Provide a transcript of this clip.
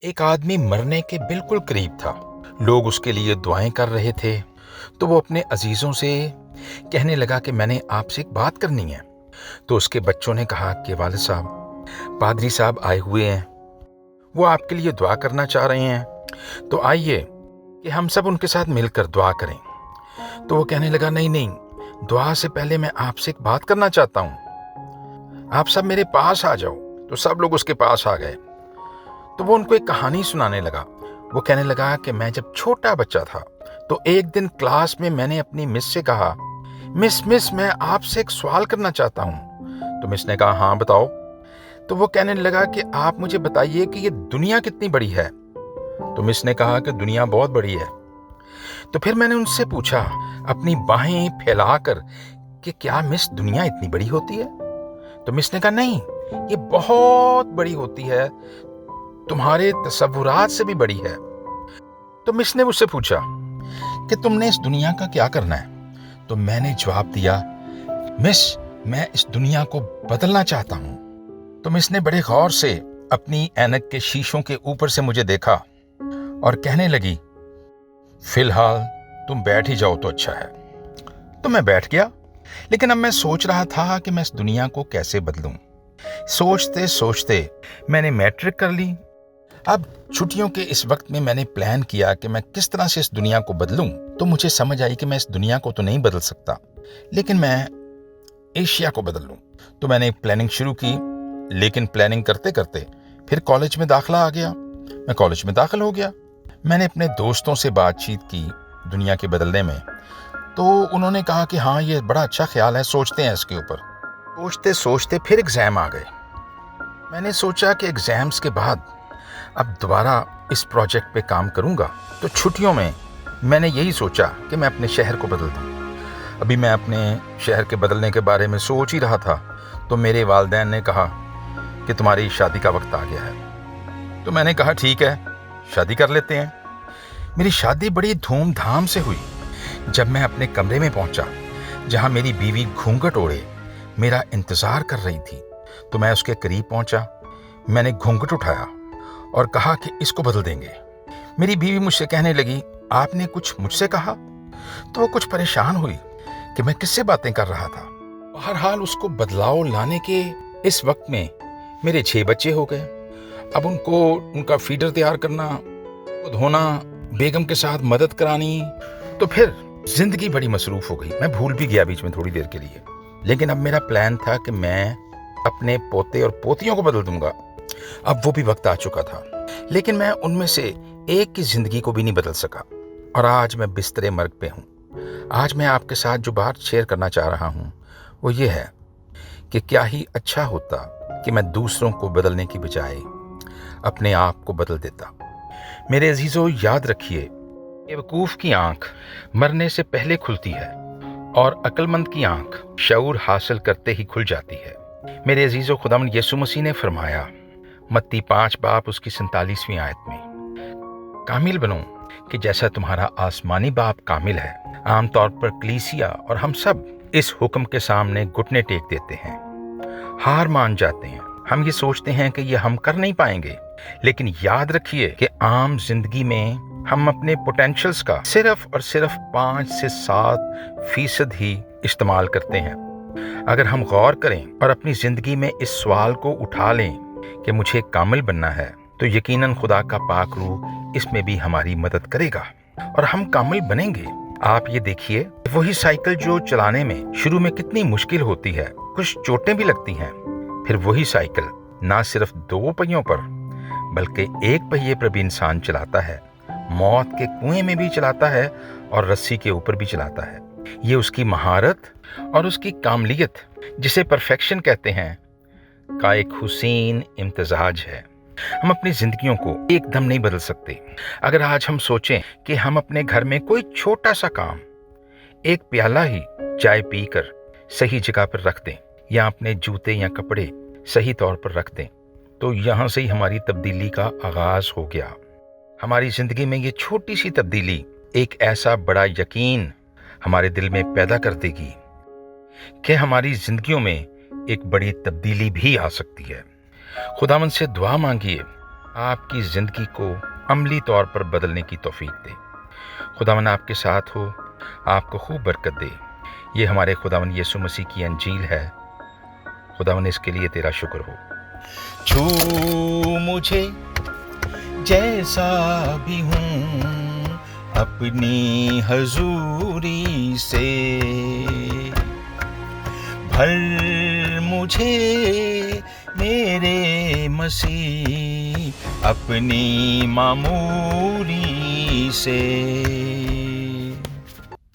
एक आदमी मरने के बिल्कुल करीब था। लोग उसके लिए दुआएं कर रहे थे। तो वो अपने अजीजों से कहने लगा कि मैंने आपसे एक बात करनी है। तो उसके बच्चों ने कहा कि वालिद साहब, पादरी साहब आए हुए हैं, वो आपके लिए दुआ करना चाह रहे हैं, तो आइए कि हम सब उनके साथ मिलकर दुआ करें। तो वो कहने लगा, नहीं नहीं, दुआ से पहले मैं आपसे एक बात करना चाहता हूँ, आप सब मेरे पास आ जाओ। तो सब लोग उसके पास आ गए। तो वो उनको एक कहानी सुनाने लगा। वो कहने लगा कि मैं जब छोटा बच्चा था तो एक दिन क्लास में मैंने अपनी मिस से कहा, मिस मैं आपसे एक सवाल करना चाहता हूँ। तो मिस ने कहा, हाँ बताओ। तो वो कहने लगा कि आप मुझे बताइए कि ये दुनिया कितनी बड़ी है। तो मिस ने कहा कि दुनिया बहुत बड़ी है। तो फिर मैंने उनसे पूछा अपनी बाहें फैलाकर कि क्या मिस दुनिया इतनी बड़ी होती है। तो मिस ने कहा, नहीं, ये बहुत बड़ी होती है, तुम्हारे तसव्वुरात से भी बड़ी है। तो मिस ने मुझसे पूछा कि तुमने इस दुनिया का क्या करना है। तो मैंने जवाब दिया, मिस मैं इस दुनिया को बदलना चाहता हूं। तो मिस ने बड़े गौर से अपनी ऐनक के शीशों के ऊपर से मुझे देखा और कहने लगी, फिलहाल तुम बैठ ही जाओ तो अच्छा है। तो मैं बैठ गया, लेकिन अब मैं सोच रहा था कि मैं इस दुनिया को कैसे बदलूं। सोचते सोचते मैंने मैट्रिक कर ली। अब छुट्टियों के इस वक्त में मैंने प्लान किया कि मैं किस तरह से इस दुनिया को बदलूं। तो मुझे समझ आई कि मैं इस दुनिया को तो नहीं बदल सकता, लेकिन मैं एशिया को बदल लूं। तो मैंने प्लानिंग शुरू की, लेकिन प्लानिंग करते करते फिर कॉलेज में दाखिला आ गया। मैं कॉलेज में दाखिल हो गया। मैंने अपने दोस्तों से बातचीत की दुनिया के बदलने में। तो उन्होंने कहा कि हाँ, ये बड़ा अच्छा ख्याल है, सोचते हैं इसके ऊपर। सोचते सोचते फिर एग्ज़ाम आ गए। मैंने सोचा कि एग्ज़ाम्स के बाद अब दोबारा इस प्रोजेक्ट पे काम करूंगा। तो छुट्टियों में मैंने यही सोचा कि मैं अपने शहर को बदल दूं। अभी मैं अपने शहर के बदलने के बारे में सोच ही रहा था तो मेरे वालिदैन ने कहा कि तुम्हारी शादी का वक्त आ गया है। तो मैंने कहा, ठीक है, शादी कर लेते हैं। मेरी शादी बड़ी धूमधाम से हुई। जब मैं अपने कमरे में पहुंचा, जहां मेरी बीवी घूंघट ओढ़े मेरा इंतजार कर रही थी, तो मैं उसके करीब पहुंचा। मैंने घूंघट उठाया और कहा कि इसको बदल देंगे। मेरी बीवी मुझसे कहने लगी, आपने कुछ मुझसे कहा? तो वो कुछ परेशान हुई कि मैं किससे बातें कर रहा था। बहरहाल उसको बदलाव लाने के इस वक्त में मेरे 6 बच्चे हो गए। अब उनका फीडर तैयार करना, धोना, बेगम के साथ मदद करानी, तो फिर जिंदगी बड़ी मसरूफ हो गई। मैं भूल भी गया बीच में थोड़ी देर के लिए। लेकिन अब मेरा प्लान था कि मैं अपने पोते और पोतियों को बदल दूंगा। अब वो भी वक्त आ चुका था, लेकिन मैं उनमें से एक की जिंदगी को भी नहीं बदल सका। और आज मैं बिस्तरे मर्ग पे हूँ। आज मैं आपके साथ जो बात शेयर करना चाह रहा हूँ वो ये है कि क्या ही अच्छा होता कि मैं दूसरों को बदलने की बजाय अपने आप को बदल देता। मेरे अजीजों, याद रखिए, बेवकूफ़ की आंख मरने से पहले खुलती है और अक्लमंद की आंख शऊर हासिल करते ही खुल जाती है। मेरे अजीजों, खुदावंद यीशु मसीह ने फरमाया मत्ती 5 बाप उसकी 47वीं आयत में, कामिल बनो कि जैसा तुम्हारा आसमानी बाप कामिल है। आमतौर पर कलीसिया और हम सब इस हुक्म के सामने घुटने टेक देते हैं, हार मान जाते हैं। हम ये सोचते हैं कि ये हम कर नहीं पाएंगे। लेकिन याद रखिए कि आम जिंदगी में हम अपने पोटेंशियल्स का सिर्फ और सिर्फ 5 से 7% ही इस्तेमाल करते हैं। अगर हम गौर करें और अपनी जिंदगी में इस सवाल को उठा लें कि मुझे कामिल बनना है, तो यकीनन खुदा का पाक रूह इसमें भी हमारी मदद करेगा और हम कामिल बनेंगे। आप ये देखिए, वही साइकिल जो चलाने में शुरू में कितनी मुश्किल होती है, कुछ चोटें भी लगती हैं, फिर वही साइकिल ना सिर्फ 2 पहियों पर बल्कि 1 पहिए पर भी इंसान चलाता है, मौत के कुएं में भी चलाता है और रस्सी के ऊपर भी चलाता है। ये उसकी महारत और उसकी कामलियत, जिसे परफेक्शन कहते हैं, का एक हुसीन इम्तिजाज है। हम अपनी जिंदगियों को एकदम नहीं बदल सकते। अगर आज हम सोचें कि हम अपने घर में कोई छोटा सा काम, एक प्याला ही चाय पीकर सही जगह पर रख दें या अपने जूते या कपड़े सही तौर पर रख दें, तो यहाँ से ही हमारी तब्दीली का आगाज हो गया। हमारी जिंदगी में ये छोटी सी तब्दीली एक ऐसा बड़ा यकीन हमारे दिल में पैदा कर देगी कि हमारी जिंदगियों में एक बड़ी तब्दीली भी आ सकती है। खुदावंद से दुआ मांगिए آپ کی زندگی کو عملی طور پر بدلنے کی توفیق دے۔ خداوند آپ کے ساتھ ہو، آپ کو خوب برکت دے۔ یہ ہمارے خداوند یسوع مسیح کی انجیل ہے۔ خداوند اس کے لیے تیرا شکر ہو۔ چھو مجھے جیسا بھی ہوں اپنی حضوری سے، بھر مجھے میرے مسیح اپنی معموری سے۔